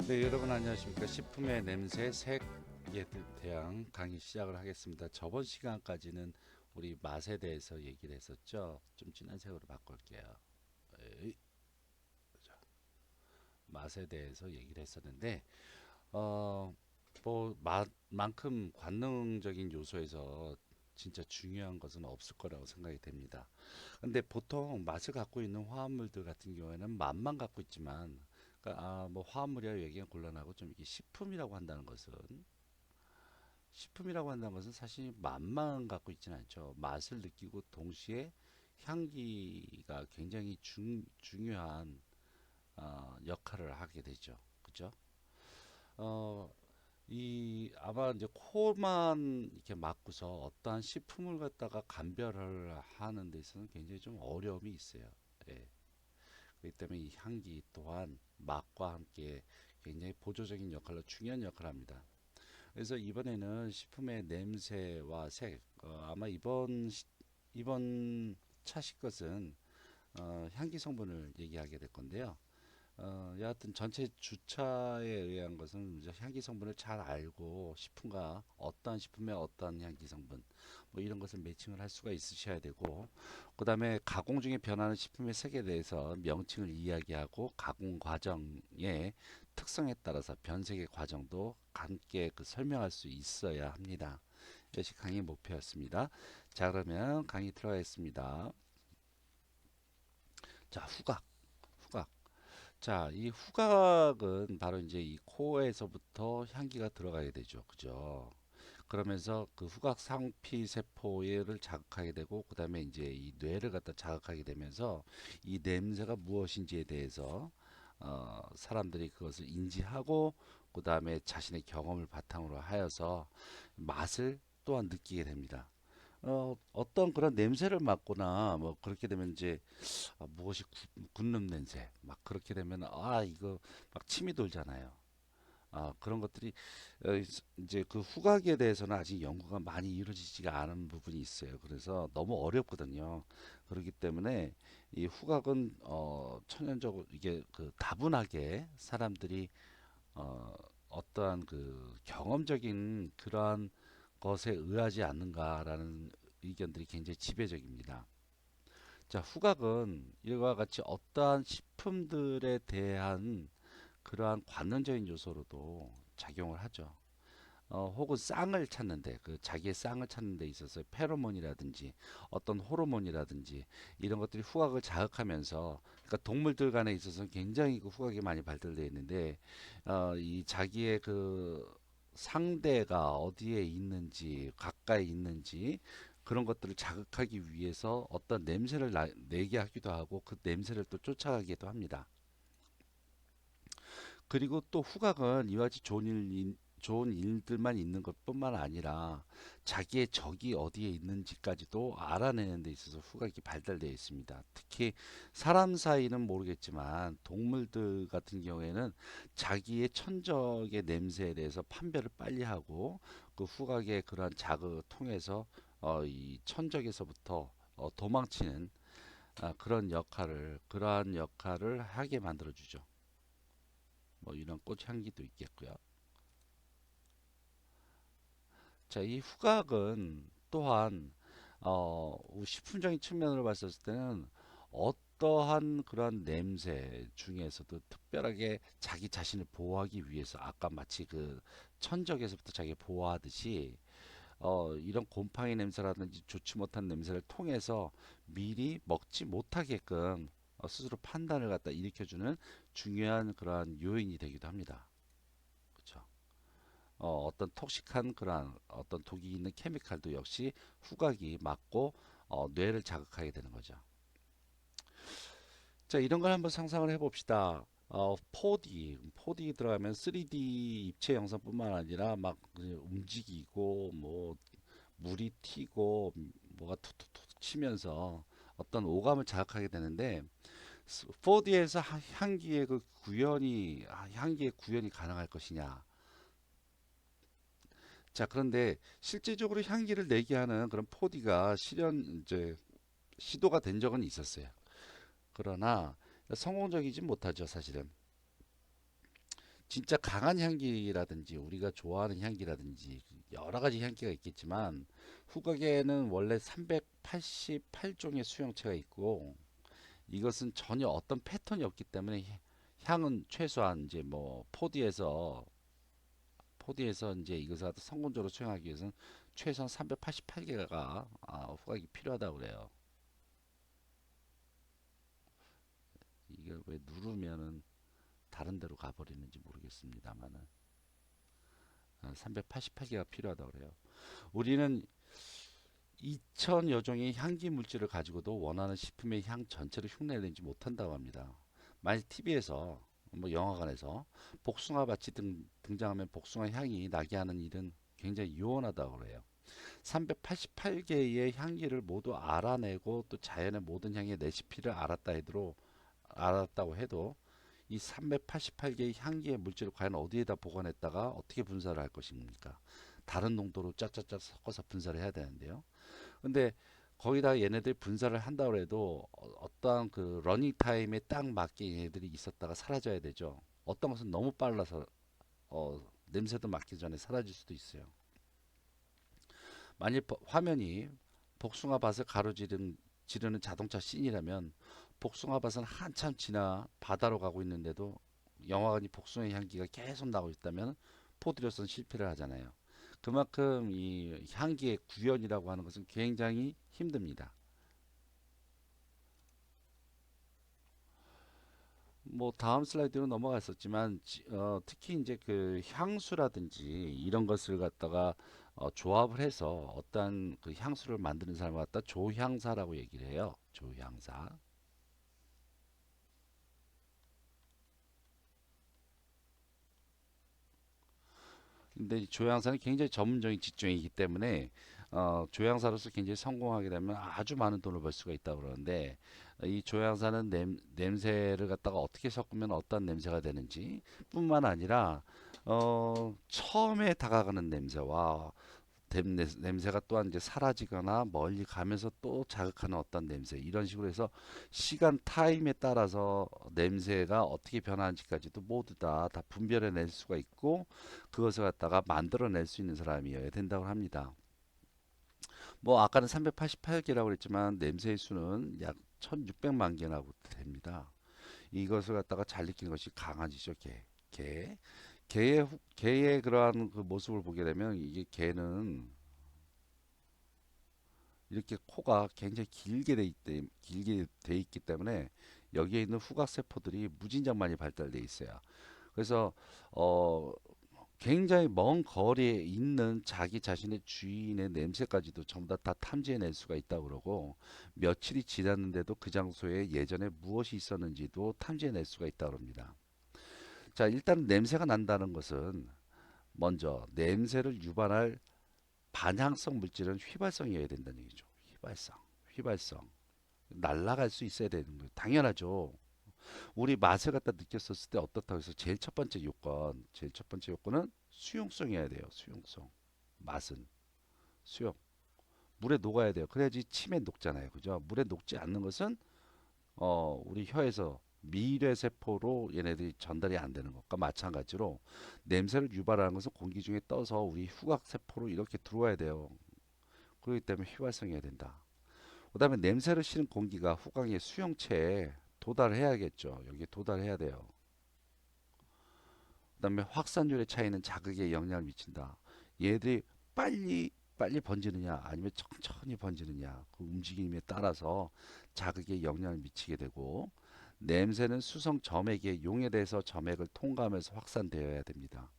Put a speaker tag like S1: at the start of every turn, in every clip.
S1: 네, 여러분 안녕하십니까? 식품의 냄새, 색에 대한 강의 시작을 하겠습니다. 저번 시간까지는 우리 맛에 대해서 얘기를 했었죠. 좀 진한 색으로 바꿀게요. 에이, 자, 맛에 대해서 얘기를 했었는데, 어, 뭐 맛만큼 관능적인 요소에서 진짜 중요한 것은 없을 거라고 생각이 됩니다. 근데 보통 맛을 갖고 있는 화합물들 같은 경우에는 맛만 갖고 있지만, 그러니까 뭐 화합물이라 얘기가 곤란하고 좀 이게 식품이라고 한다는 것은 사실 맛만 갖고 있지는 않죠. 맛을 느끼고 동시에 향기가 굉장히 중요한 역할을 하게 되죠. 그죠? 어, 아마 이제 코만 이렇게 막고서 어떠한 식품을 갖다가 감별을 하는 데 있어서는 굉장히 좀 어려움이 있어요. 예. 그렇기 때문에 이 향기 또한 맛과 함께 굉장히 보조적인 역할로 중요한 역할을 합니다. 그래서 이번에는 식품의 냄새와 색, 아마 이번 차실 것은 향기 성분을 얘기하게 될 건데요. 여하튼 전체 주차에 의한 것은 이제 향기 성분을 잘 알고 식품과 어떠한 식품의 어떠한 향기 성분 뭐 이런 것을 매칭을 할 수가 있으셔야 되고, 그 다음에 가공 중에 변하는 식품의 색에 대해서 명칭을 이야기하고 가공 과정의 특성에 따라서 변색의 과정도 함께 설명할 수 있어야 합니다. 이것이 강의 목표였습니다. 자, 그러면 강의 들어가겠습니다. 자, 후각. 자, 이 후각은 바로 이제 이 코에서부터 향기가 들어가게 되죠. 그죠? 그러면서 그 후각 상피 세포를 자극하게 되고, 그다음에 이제 이 뇌를 갖다 자극하게 되면서 이 냄새가 무엇인지에 대해서 사람들이 그것을 인지하고, 그다음에 자신의 경험을 바탕으로 하여서 맛을 또한 느끼게 됩니다. 어떤 그런 냄새를 맡거나 뭐 그렇게 되면 이제 무엇이 굳는 냄새 막 그렇게 되면 이거 막 침이 돌잖아요. 그런 것들이 이제 그 후각에 대해서는 아직 연구가 많이 이루어지지가 않은 부분이 있어요. 그래서 너무 어렵거든요. 그렇기 때문에 이 후각은 천연적으로 이게 그 다분하게 사람들이 어, 어떠한 그 경험적인 그러한 것에 의하지 않는가라는 의견들이 굉장히 지배적입니다. 자, 후각은 이와 같이 어떠한 식품들에 대한 그러한 관론적인 요소로도 작용을 하죠. 혹은 쌍을 찾는데 그 자기의 쌍을 찾는 데 있어서 페로몬이라든지 어떤 호르몬이라든지 이런 것들이 후각을 자극하면서, 그러니까 동물들 간에 있어서는 굉장히 그 후각이 많이 발달되어 있는데 이 자기의 그 상대가 어디에 있는지 가까이 있는지 그런 것들을 자극하기 위해서 어떤 냄새를 내게 하기도 하고 그 냄새를 또 쫓아가기도 합니다. 그리고 또 후각은 이와 같이 좋은 일들만 있는 것뿐만 아니라 자기의 적이 어디에 있는지까지도 알아내는 데 있어서 후각이 발달되어 있습니다. 특히 사람 사이는 모르겠지만 동물들 같은 경우에는 자기의 천적의 냄새에 대해서 판별을 빨리 하고 그 후각의 그러한 자극을 통해서 이 천적에서부터 도망치는 그러한 역할을 하게 만들어주죠. 뭐 이런 꽃향기도 있겠고요. 자, 이 후각은 또한 식품적인 측면으로 봤을 때는 어떠한 그런 냄새 중에서도 특별하게 자기 자신을 보호하기 위해서 아까 마치 그 천적에서부터 자기 보호하듯이 이런 곰팡이 냄새라든지 좋지 못한 냄새를 통해서 미리 먹지 못하게끔 스스로 판단을 갖다 일으켜주는 중요한 그러한 요인이 되기도 합니다. 그렇죠? 어떤 톡식한 그러한 어떤 독이 있는 케미칼도 역시 후각이 맞고 뇌를 자극하게 되는 거죠. 자, 이런 걸 한번 상상을 해봅시다. 4D 들어가면 3D 입체 영상뿐만 아니라 막 움직이고 뭐 물이 튀고 뭐가 툭툭툭 치면서 어떤 오감을 자극하게 되는데 4D에서 향기의 구현이 가능할 것이냐? 자, 그런데 실제적으로 향기를 내게 하는 그런 4D가 이제 시도가 된 적은 있었어요. 그러나 성공적이지 못하죠, 사실은. 진짜 강한 향기라든지 우리가 좋아하는 향기라든지 여러 가지 향기가 있겠지만 후각에는 원래 388종의 수용체가 있고 이것은 전혀 어떤 패턴이 없기 때문에 향은 최소한 이제 뭐 포디에서 이제 이것을 성공적으로 수용하기 위해서는 최소한 388개가 후각이 필요하다고 그래요. 이게 왜 누르면은 다른 데로 가버리는지 모르겠습니다만은 388개가 필요하다고 그래요. 우리는 2000여 종의 향기 물질을 가지고도 원하는 식품의 향 전체를 흉내내지 못한다고 합니다. 만약 TV에서 뭐 영화관에서 복숭아밭이 등장하면 복숭아 향이 나게 하는 일은 굉장히 유연하다고 그래요. 388개의 향기를 모두 알아내고 또 자연의 모든 향의 레시피를 알았다고 해도 이 388개의 향기의 물질을 과연 어디에다 보관했다가 어떻게 분사를 할 것입니까? 다른 농도로 짜짜짜 섞어서 분사를 해야 되는데요. 근데 거기다 얘네들이 분사를 한다고 해도 어떠한 그 러닝 타임에 딱 맞게 얘네들이 있었다가 사라져야 되죠. 어떤 것은 너무 빨라서 냄새도 맡기 전에 사라질 수도 있어요. 만일 화면이 복숭아밭을 지르는 자동차 씬이라면 복숭아밭은 한참 지나 바다로 가고 있는데도 영화관이 복숭아 향기가 계속 나고 있다면 포드로서는 실패를 하잖아요. 그만큼 이 향기의 구현이라고 하는 것은 굉장히 힘듭니다. 뭐 다음 슬라이드로 넘어갔었지만 특히 이제 그 향수라든지 이런 것을 갖다가 조합을 해서 어떤 그 향수를 만드는 사람을 갖다 조향사라고 얘기를 해요. 조향사. 근데 이 조향사는 굉장히 전문적인 직종이기 때문에 조향사로서 굉장히 성공하게 되면 아주 많은 돈을 벌 수가 있다고 그러는데 이 조향사는 냄새를 갖다가 어떻게 섞으면 어떤 냄새가 되는지 뿐만 아니라 처음에 다가가는 냄새와 냄새가 또한 이제 사라지거나 멀리 가면서 또 자극하는 어떤 냄새 이런 식으로 해서 시간 타임에 따라서 냄새가 어떻게 변하는지까지도 모두 다 분별해 낼 수가 있고 그것을 갖다가 만들어낼 수 있는 사람이어야 된다고 합니다. 뭐 아까는 388개라고 그랬지만 냄새의 수는 약 1600만 개나 됩니다. 이것을 갖다가 잘 느끼는 것이 강아지죠. 개. 개의 그러한 그 모습을 보게 되면 이게 개는 이렇게 코가 굉장히 길게 돼 있기 때문에 여기에 있는 후각 세포들이 무진장 많이 발달돼 있어요. 그래서 어 굉장히 먼 거리에 있는 자기 자신의 주인의 냄새까지도 전부 다 탐지해낼 수가 있다고 그러고 며칠이 지났는데도 그 장소에 예전에 무엇이 있었는지도 탐지해낼 수가 있다고 합니다. 자, 일단 냄새가 난다는 것은 먼저 냄새를 유발할 반향성 물질은 휘발성이어야 된다는 얘기죠. 휘발성. 날아갈 수 있어야 되는 거예요. 당연하죠. 우리 맛을 갖다 느꼈었을 때 어떻다고 해서 제일 첫 번째 요건은 수용성이어야 돼요. 수용성. 맛은 수용. 물에 녹아야 돼요. 그래야지 침에 녹잖아요. 그죠? 물에 녹지 않는 것은 우리 혀에서 미뢰 세포로 얘네들이 전달이 안 되는 것과 마찬가지로 냄새를 유발하는 것은 공기 중에 떠서 우리 후각 세포로 이렇게 들어와야 돼요. 그렇기 때문에 휘발성이어야 된다. 그다음에 냄새를 실은 공기가 후광의 수용체에 도달해야겠죠. 여기에 도달해야 돼요. 그다음에 확산율의 차이는 자극에 영향을 미친다. 얘들이 빨리 번지느냐 아니면 천천히 번지느냐 그 움직임에 따라서 자극에 영향을 미치게 되고 냄새는 수성 점액에 용해돼서 점액을 통과하면서 확산되어야 됩니다.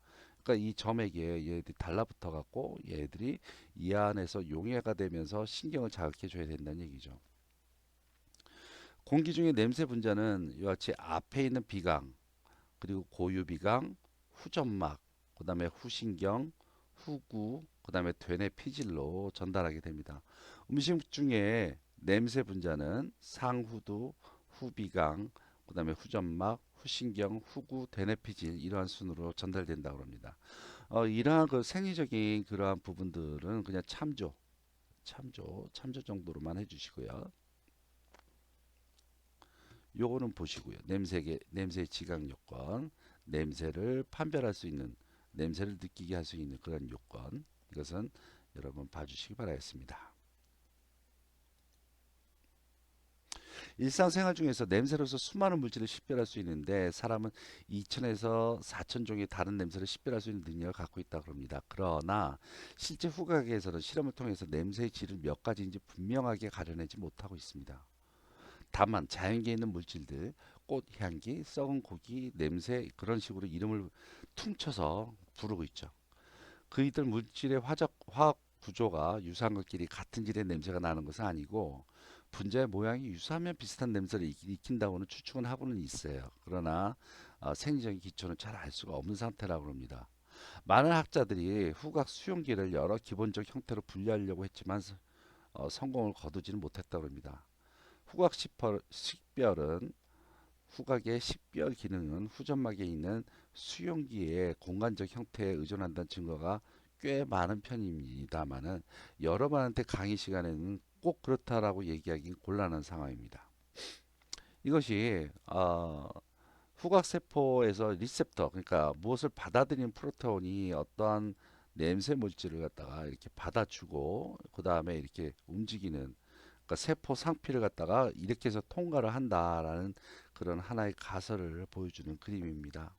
S1: 그러니까 이 점액에 얘들이 달라붙어 갖고 얘들이 이 안에서 용해가 되면서 신경을 자극해 줘야 된다는 얘기죠. 공기 중에 냄새 분자는 이와 같이 앞에 있는 비강, 그리고 고유비강, 후점막, 그 다음에 후신경, 후구, 그 다음에 되뇌 피질로 전달하게 됩니다. 음식 중에 냄새 분자는 상후두, 후비강, 그 다음에 후점막, 후신경, 후구, 되뇌 피질 이러한 순으로 전달된다고 합니다. 이러한 그 생리적인 그러한 부분들은 그냥 참조 정도로만 해주시고요. 요거는 보시고요. 냄새의 지각 요건. 냄새를 판별할 수 있는, 냄새를 느끼게 할 수 있는 그런 요건. 이것은 여러분 봐주시기 바라겠습니다. 일상생활 중에서 냄새로서 수많은 물질을 식별할 수 있는데 사람은 2천에서 4천 종의 다른 냄새를 식별할 수 있는 능력을 갖고 있다고 합니다. 그러나 실제 후각에서는 실험을 통해서 냄새의 질을 몇 가지인지 분명하게 가려내지 못하고 있습니다. 다만 자연계에 있는 물질들, 꽃 향기, 썩은 고기, 냄새 그런 식으로 이름을 퉁쳐서 부르고 있죠. 그이들 물질의 화학 구조가 유사한 것끼리 같은 질의 냄새가 나는 것은 아니고 분자의 모양이 유사하면 비슷한 냄새를 익힌다고는 추측은 하고는 있어요. 그러나 생리적인 기초는 잘 알 수가 없는 상태라고 합니다. 많은 학자들이 후각 수용기를 여러 기본적 형태로 분류하려고 했지만 성공을 거두지는 못했다고 합니다. 후각 식별은 후각의 식별 기능은 후점막에 있는 수용기의 공간적 형태에 의존한다는 증거가 꽤 많은 편입니다만은 여러분한테 강의 시간에는 꼭 그렇다라고 얘기하기 곤란한 상황입니다. 이것이 후각 세포에서 리셉터, 그러니까 무엇을 받아들이는 프로테온이 어떠한 냄새 물질을 갖다가 이렇게 받아주고 그 다음에 이렇게 움직이는, 그러니까 세포 상피를 갖다가 이렇게 해서 통과를 한다라는 그런 하나의 가설을 보여주는 그림입니다.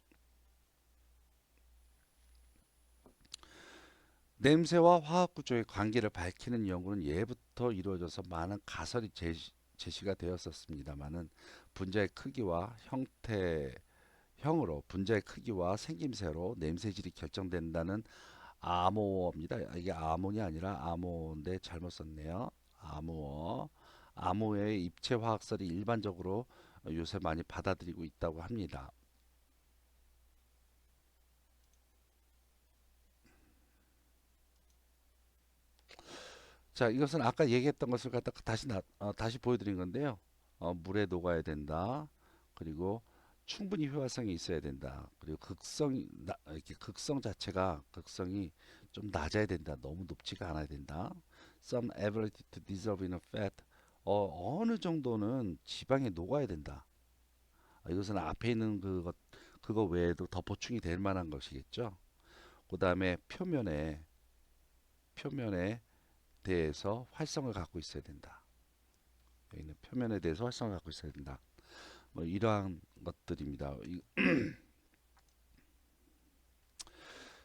S1: 냄새와 화학 구조의 관계를 밝히는 연구는 예부터 이루어져서 많은 가설이 제시가 되었었습니다만은 분자의 크기와 형으로 분자의 크기와 생김새로 냄새질이 결정된다는 암호입니다. 이게 암호이 아니라 암호인데 잘못 썼네요. 암호. 암호의 입체 화학설이 일반적으로 요새 많이 받아들이고 있다고 합니다. 자, 이것은 아까 얘기했던 것을 갖다가 다시 보여드린 건데요. 물에 녹아야 된다. 그리고 충분히 효과성이 있어야 된다. 그리고 이렇게 극성이 좀 낮아야 된다. 너무 높지가 않아야 된다. Some ability to dissolve in a fat. 어느 정도는 지방에 녹아야 된다. 이것은 앞에 있는 그거 외에도 더 보충이 될 만한 것이겠죠. 그 다음에 표면에 대해서 활성을 갖고 있어야 된다. 여기는 표면에 대해서 활성을 갖고 있어야 된다. 뭐 이러한 것들입니다.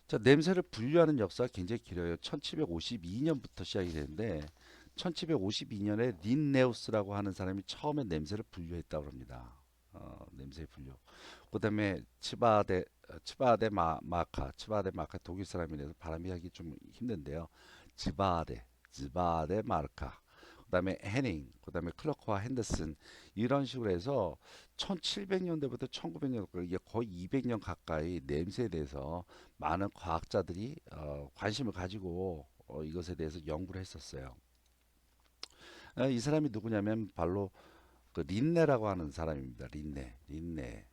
S1: 자, 냄새를 분류하는 역사가 굉장히 길어요. 1752년부터 시작이 되는데 1752년에 린네우스라고 하는 사람이 처음에 냄새를 분류했다고 합니다. 냄새 분류. 그다음에 츠바데 마카 독일 사람이라서 발음이 하기 좀 힘든데요. 츠바데 마르카. 그다음에 해닝, 그다음에 클러크와 핸더슨 이런 식으로 해서 1700년대부터 1900년대 이게 거의 200년 가까이 냄새에 대해서 많은 과학자들이 관심을 가지고 이것에 대해서 연구를 했었어요. 이 사람이 누구냐면 바로 그 린네라고 하는 사람입니다. 린네.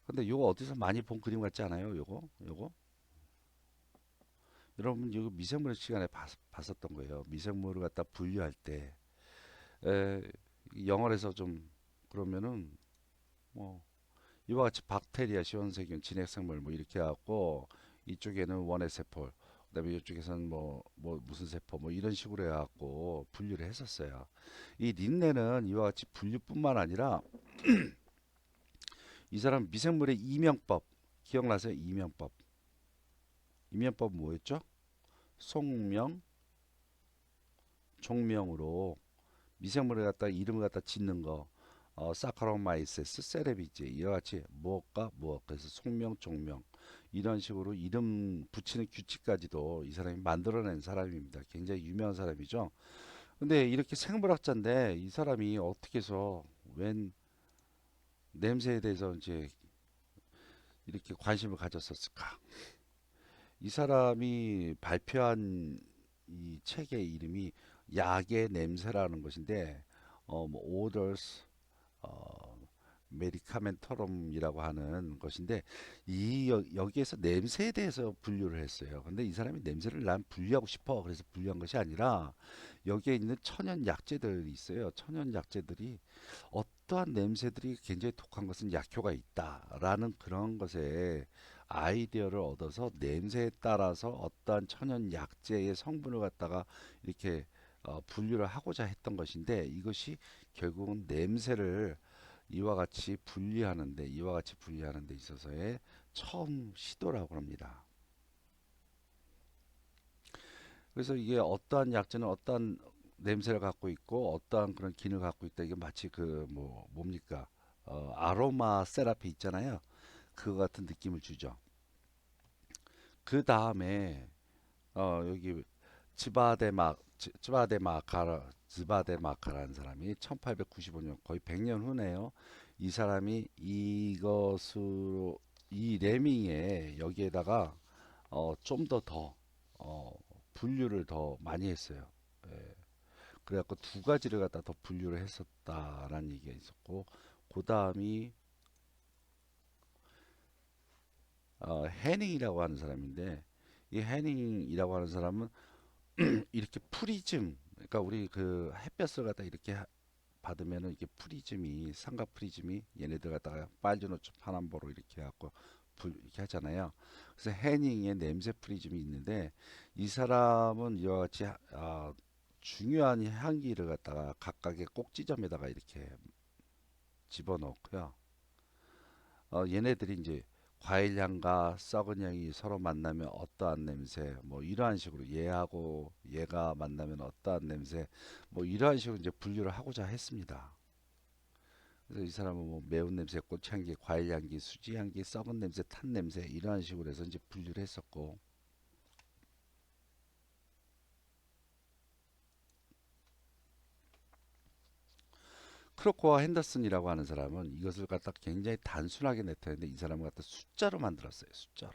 S1: 근데 요거 어디서 많이 본 그림 같지 않아요? 요거? 여러분 이거 미생물 시간에 봤었던 거예요. 미생물을 갖다 분류할 때 에, 영어에서 좀 그러면은 뭐 이와 같이 박테리아, 시원세균, 진핵생물 뭐 이렇게 해갖고 이쪽에는 원의 세포, 그다음에 이쪽에서는 뭐 무슨 세포 뭐 이런 식으로 해갖고 분류를 했었어요. 이 린네는 이와 같이 분류뿐만 아니라 이 사람 미생물의 이명법 기억나세요? 이명법 뭐였죠? 속명, 종명으로 미생물을 갖다 이름을 갖다 짓는 거, 사카로마이세스, 세레비제 이와 같이 무엇과 무엇 그래서 속명, 종명 이런 식으로 이름 붙이는 규칙까지도 이 사람이 만들어낸 사람입니다. 굉장히 유명한 사람이죠. 근데 이렇게 생물학자인데 이 사람이 어떻게 해서 웬 냄새에 대해서 이제 이렇게 관심을 가졌었을까? 이 사람이 발표한 이 책의 이름이 약의 냄새라는 것인데 뭐 odors 어, 메디카멘터럼이라고 하는 것인데 여기에서 냄새에 대해서 분류를 했어요. 근데 이 사람이 냄새를 난 분류하고 싶어 그래서 분류한 것이 아니라 여기에 있는 천연 약재들이 있어요. 천연 약재들이 어떠한 냄새들이 굉장히 독한 것은 약효가 있다라는 그런 것에 아이디어를 얻어서 냄새에 따라서 어떠한 천연 약재의 성분을 갖다가 이렇게 분류를 하고자 했던 것인데, 이것이 결국은 냄새를 이와 같이 분리하는 데 있어서의 처음 시도라고 합니다. 그래서 이게 어떠한 약재는 어떠한 냄새를 갖고 있고 어떠한 그런 기능을 갖고 있다. 이게 마치 그 뭐 뭡니까? 아로마 세라피 있잖아요. 그거 같은 느낌을 주죠. 그 다음에 여기 즈바데 마카라는 사람이 1895년, 거의 100년 후네요. 이 사람이 이것으로 이 레밍에 여기에다가 좀 더 어, 분류를 더 많이 했어요. 예. 그래갖고 두 가지를 갖다 더 분류를 했었다라는 얘기가 있었고, 그 다음이 해닝이라고 하는 사람인데, 이 해닝이라고 하는 사람은 이렇게 프리즘, 그러니까 우리 그 햇볕을 갖다 이렇게 받으면은 이게 프리즘이, 삼각 프리즘이 얘네들 갖다가 빨주노초 파남보로 이렇게 해갖고 이렇게 하잖아요. 그래서 해닝의 냄새 프리즘이 있는데, 이 사람은 이와 같이 중요한 향기를 갖다가 각각의 꼭지점에다가 이렇게 집어넣고요. 얘네들이 이제 과일 향과 썩은 향이 서로 만나면 어떠한 냄새, 뭐 이러한 식으로 얘하고 얘가 만나면 어떠한 냄새, 뭐 이러한 식으로 이제 분류를 하고자 했습니다. 그래서 이 사람은 뭐 매운 냄새, 꽃향기, 과일 향기, 수지 향기, 썩은 냄새, 탄 냄새 이러한 식으로 해서 이제 분류를 했었고, 크로코와 핸더슨이라고 하는 사람은 이것을 갖다 굉장히 단순하게 나타냈는데, 이 사람을 갖다 숫자로 만들었어요. 숫자로.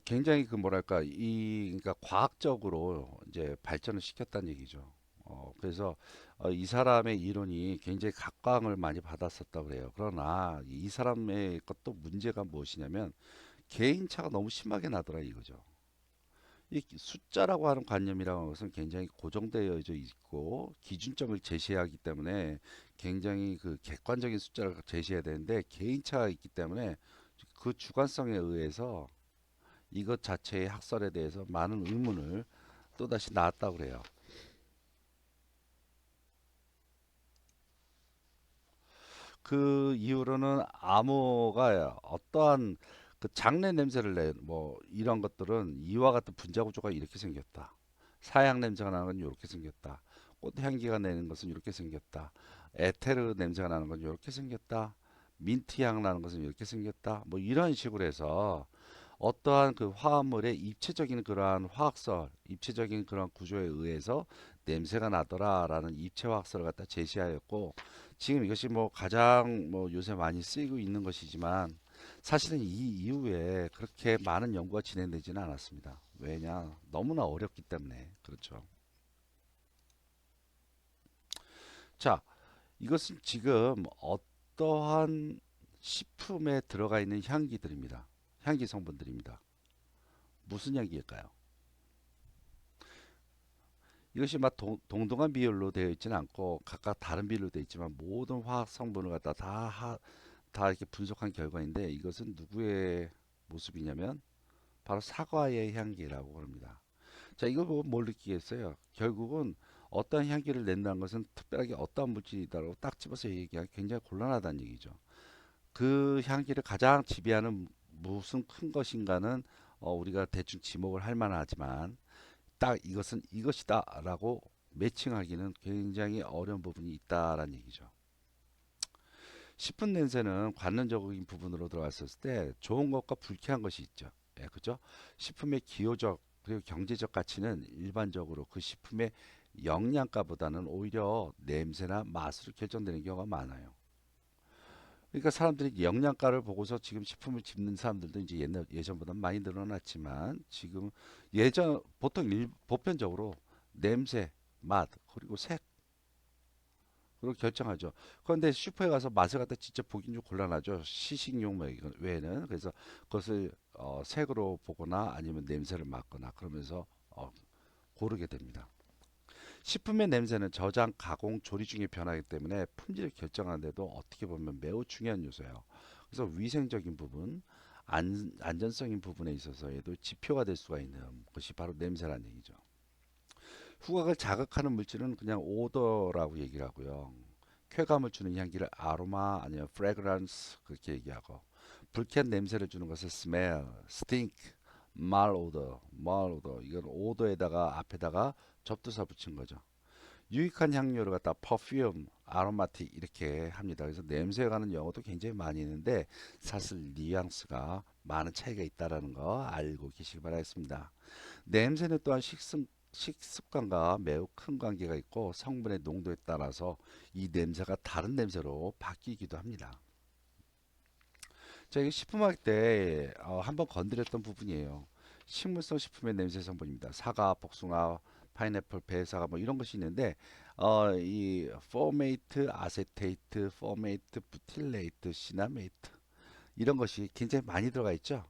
S1: 굉장히 그 뭐랄까 그러니까 과학적으로 이제 발전을 시켰다는 얘기죠. 그래서 이 사람의 이론이 굉장히 각광을 많이 받았었다고 그래요. 그러나 이 사람의 것도 문제가 무엇이냐면 개인차가 너무 심하게 나더라 이거죠. 이 숫자라고 하는 관념이라고 하는 것은 굉장히 고정되어져 있고 기준점을 제시하기 때문에 굉장히 그 객관적인 숫자를 제시해야 되는데, 개인차가 있기 때문에 그 주관성에 의해서 이것 자체의 학설에 대해서 많은 의문을 또다시 낳았다고 그래요. 그 이후로는 암호가 어떠한 그 장내 냄새를 뭐 이런 것들은 이와 같은 분자 구조가 이렇게 생겼다. 사양 냄새가 나는 건 이렇게 생겼다. 꽃향기가 내는 것은 이렇게 생겼다. 에테르 냄새가 나는 건 이렇게 생겼다. 민트 향 나는 것은 이렇게 생겼다. 뭐 이런 식으로 해서 어떠한 그 화합물의 입체적인 그러한 화학설, 입체적인 그런 구조에 의해서 냄새가 나더라라는 입체 화학설을 갖다 제시하였고, 지금 이것이 뭐 가장 뭐 요새 많이 쓰이고 있는 것이지만 사실은 이 이후에 그렇게 많은 연구가 진행되지는 않았습니다. 왜냐? 너무나 어렵기 때문에. 그렇죠. 자, 이것은 지금 어떠한 식품에 들어가 있는 향기들입니다. 향기 성분들입니다. 무슨 향기일까요? 이것이 막 동등한 비율로 되어 있지는 않고 각각 다른 비율로 되어 있지만 모든 화학 성분을 갖다 다 이렇게 분석한 결과인데, 이것은 누구의 모습이냐면 바로 사과의 향기라고 합니다. 자, 이거 보고 뭘 느끼겠어요? 결국은 어떠한 향기를 낸다는 것은 특별하게 어떠한 물질이다라고 딱 집어서 얘기하기 굉장히 곤란하다는 얘기죠. 그 향기를 가장 지배하는 무슨 큰 것인가는 우리가 대충 지목을 할 만하지만, 딱 이것은 이것이다라고 매칭하기는 굉장히 어려운 부분이 있다라는 얘기죠. 식품 냄새는 관론적인 부분으로 들어갔을 때 좋은 것과 불쾌한 것이 있죠. 예, 그죠? 식품의 기호적 그리고 경제적 가치는 일반적으로 그 식품의 영양가보다는 오히려 냄새나 맛으로 결정되는 경우가 많아요. 그러니까 사람들이 영양가를 보고서 지금 식품을 집는 사람들도 이제 예전보다 많이 늘어났지만, 지금 보통 보편적으로 냄새, 맛, 그리고 색으로 결정하죠. 그런데 슈퍼에 가서 맛을 갖다 직접 보긴 좀 곤란하죠. 시식용 뭐 외에는. 그래서 그것을 색으로 보거나 아니면 냄새를 맡거나 그러면서 고르게 됩니다. 식품의 냄새는 저장, 가공, 조리 중에 변하기 때문에 품질을 결정하는 데도 어떻게 보면 매우 중요한 요소예요. 그래서 위생적인 부분, 안전성인 부분에 있어서에도 지표가 될 수가 있는 것이 바로 냄새라는 얘기죠. 후각을 자극하는 물질은 그냥 오더라고 얘기를 하고요. 쾌감을 주는 향기를 아로마 아니면 프레그런스 그렇게 얘기하고, 불쾌한 냄새를 주는 것을 smell, stink, malodor. 이건 오더에다가 앞에다가 접두사 붙인 거죠. 유익한 향료를 갖다 perfume, aromatic 이렇게 합니다. 그래서 냄새에 관한 용어도 굉장히 많이 있는데 사실 뉘앙스가 많은 차이가 있다라는 거 알고 계시기 바라겠습니다. 냄새는 또한 식습관과 매우 큰 관계가 있고 성분의 농도에 따라서 이 냄새가 다른 냄새로 바뀌기도 합니다. 자, 이게 식품할 때 한번 건드렸던 부분이에요. 식물성 식품의 냄새 성분입니다. 사과, 복숭아, 파인애플, 배사과 뭐 이런 것이 있는데 이 포메이트, 아세테이트, 포메이트, 부틸레이트, 시나메이트 이런 것이 굉장히 많이 들어가 있죠.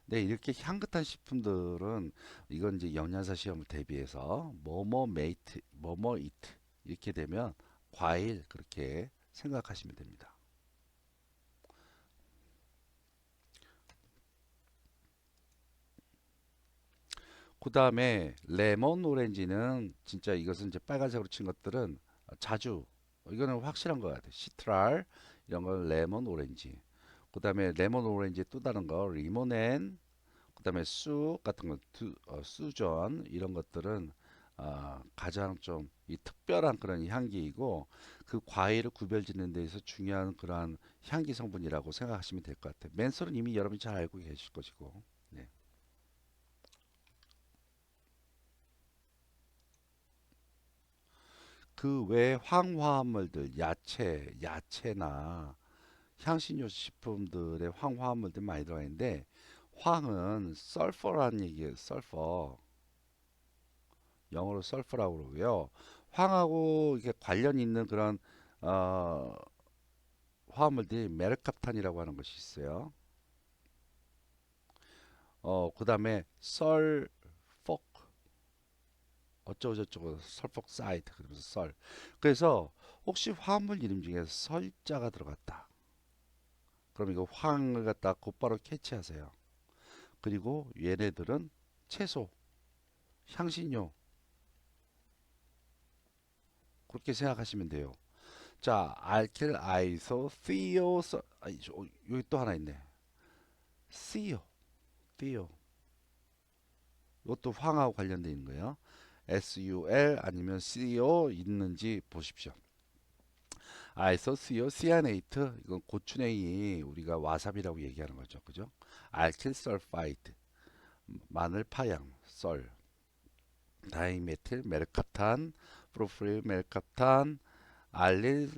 S1: 네, 이렇게 향긋한 식품들은 이건 이제 영양사 시험을 대비해서 뭐뭐 메이트, 뭐뭐 이트 이렇게 되면 과일 그렇게 생각하시면 됩니다. 그 다음에 레몬 오렌지는 진짜 이것은 이제 빨간색으로 친 것들은 자주 이거는 확실한 거 같아요. 시트랄 이런 건 레몬 오렌지. 그 다음에 레몬 오렌지 또 다른 거 리모넨. 그 다음에 수 같은 거 수전 이런 것들은 가장 좀 이 특별한 그런 향기이고 그 과일을 구별짓는 데서 중요한 그러한 향기 성분이라고 생각하시면 될 것 같아요. 맨솔은 이미 여러분이 잘 알고 계실 것이고. 네. 그 외 황화합물들 야채나 향신료 식품들의 황화합물들 많이 들어가 있는데 황은 설퍼라는 얘기예요. 설퍼. 영어로 설퍼라고 그러고요. 황하고 이게 관련 있는 그런 어, 화합물들이 메르캅탄이라고 하는 것이 있어요. 그다음에 설폭 어쩌고저쩌고 설폭사이드 그러면서 설. 그래서 혹시 화합물 이름 중에 설자가 들어갔다. 그럼 이거 황을 갖다 곧바로 캐치하세요. 그리고 얘네들은 채소, 향신료 그렇게 생각하시면 돼요. 자, 알킬 아이소 티오서 여기 또 하나 있네. 시오, 티오. 이것도 황하고 관련되어 있는 거예요. SUL 아니면 CO 있는지 보십시오. 아이소시오 시아네이트 이건 고추냉이 우리가 와사비라고 얘기하는 거죠. 그죠? 알킬설파이드 마늘 파양 썰 다이메틸 메르캅탄 프로필 메르캅탄 알릴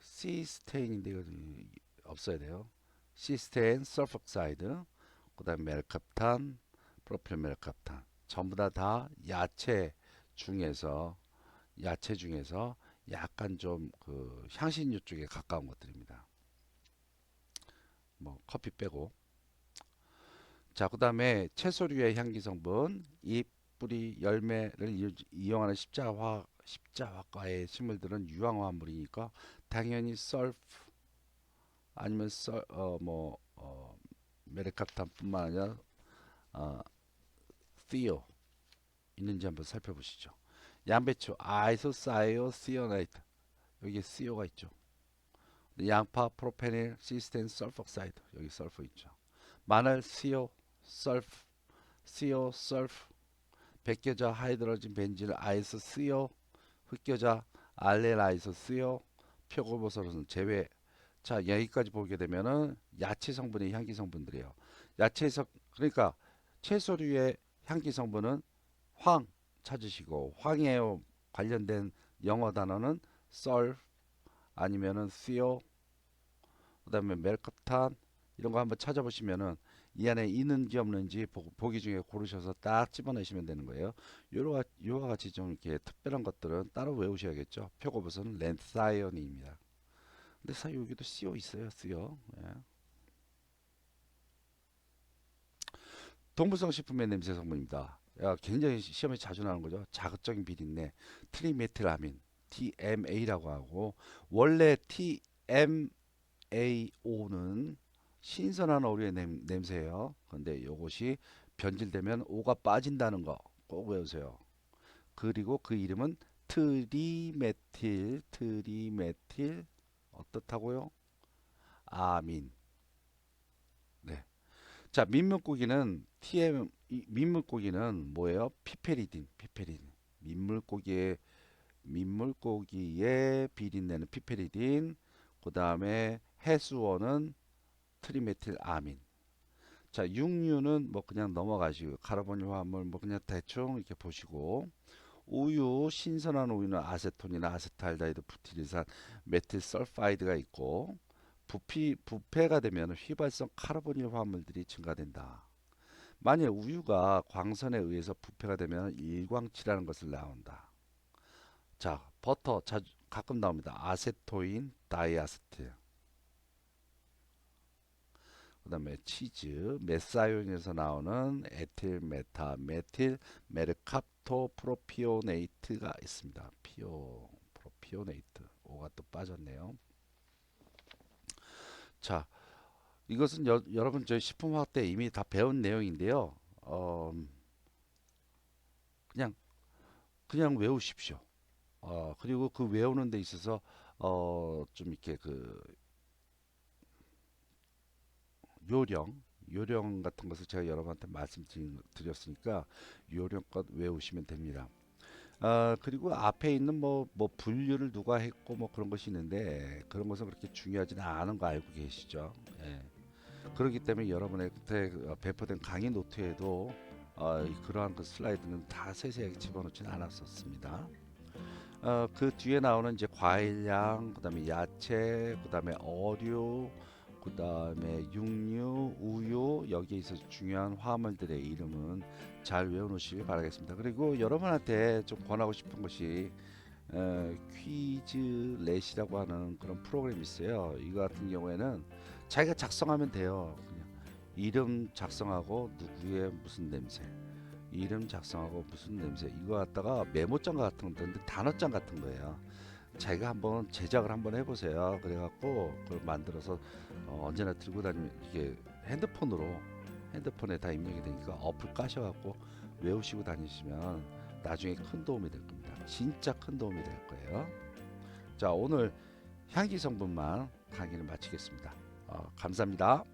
S1: 시스테인인데 이거 없어야 돼요. 시스테인 설폭사이드 그다음 메르캅탄 프로필 메르캅탄 전부 다 중에서 야채 중에서 약간 좀 그 향신료 쪽에 가까운 것들입니다. 뭐 커피 빼고. 자, 그다음에 채소류의 향기 성분, 잎, 뿌리, 열매를 이용하는 십자화과의 식물들은 유황화합물이니까 당연히 설프 아니면 메르캅탄뿐만 아니라 어, 티오 있는지 한번 살펴보시죠. 양배추 아이소사이오시아네이트 여기 CO가 있죠. 양파 프로페닐 시스텐 설폭사이드 여기 설프 있죠. 마늘 CO 설프 백겨자 하이드로진 벤질 아이소 CO 흑겨자 알렐 아이소 CO 표고버섯은 제외. 자, 여기까지 보게 되면은 야채 성분의 향기 성분들이에요. 야채에서 그러니까 채소류의 향기 성분은 황 찾으시고 황에 관련된 영어 단어는 썰 아니면은 CO 그다음에 멜카탄 이런 거 한번 찾아보시면은 이 안에 있는지 없는지 보기 중에 고르셔서 딱 집어내시면 되는 거예요. 요와 같이 좀 이렇게 특별한 것들은 따로 외우셔야겠죠. 표고버섯은 렌사이온입니다. 근데 사실 여기도 CO 있어요. CO. 예. 동물성 식품의 냄새 성분입니다. 굉장히 시험에 자주 나오는 거죠. 자극적인 비린내, 트리메틸아민, TMA라고 하고, 원래 TMAO는 신선한 오류의 냄새예요. 근데 이것이 변질되면 O가 빠진다는 거 꼭 외우세요. 그리고 그 이름은 트리메틸 어떻다고요? 아민. 네. 자, 민물고기는 뭐예요? 피페리딘. 민물고기의 민물고기의 비린내는 피페리딘. 그다음에 해수어는 트리메틸아민. 자, 육류는 뭐 그냥 넘어가시고 카르보닐 화합물 뭐 그냥 대충 이렇게 보시고, 우유, 신선한 우유는 아세톤이나 아세트알데히드, 부티리산, 메틸설파이드가 있고, 부패가 되면 휘발성 카르보닐 화합물들이 증가된다. 만약 우유가 광선에 의해서 부패가 되면 일광치라는 것을 나온다. 자, 버터 자주 가끔 나옵니다. 아세토인 다이아스틸. 그다음에 치즈, 메사ion에서 나오는 에틸 메타 메틸 메르캅토 프로피오네이트가 있습니다. 프로피오네이트. 오가 또 빠졌네요. 자, 이것은 여러분 저희 식품화학 때 이미 다 배운 내용인데요. 그냥 외우십시오. 그리고 그 외우는 데 있어서 좀 이렇게 그 요령, 요령 같은 것을 제가 여러분한테 말씀드렸으니까 요령껏 외우시면 됩니다. 그리고 앞에 있는 뭐 분류를 누가 했고 뭐 그런 것이 있는데 그런 것은 그렇게 중요하지는 않은 거 알고 계시죠? 예. 그렇기 때문에 여러분의 그때 배포된 강의 노트에도 그러한 그 슬라이드는 다 세세하게 집어넣지는 않았었습니다. 그 뒤에 나오는 이제 과일량, 그다음에 야채, 그다음에 어류, 그다음에 육류, 우유, 여기에 있어서 중요한 화합물들의 이름은 잘 외워놓으시길 바라겠습니다. 그리고 여러분한테 좀 권하고 싶은 것이 퀴즈렛이라고 하는 그런 프로그램이 있어요. 이거 같은 경우에는 자기가 작성하면 돼요. 그냥 이름 작성하고 누구의 무슨 냄새, 이름 작성하고 무슨 냄새, 이거 갖다가 메모장 같은 건데 단어장 같은 거예요. 자기가 한번 제작을 한번 해보세요. 그래갖고 그걸 만들어서 언제나 들고 다니면 이게 핸드폰에 다 입력이 되니까 어플 까셔갖고 외우시고 다니시면 나중에 큰 도움이 될 겁니다. 진짜 큰 도움이 될 거예요. 자, 오늘 향기 성분만 강의를 마치겠습니다. 감사합니다.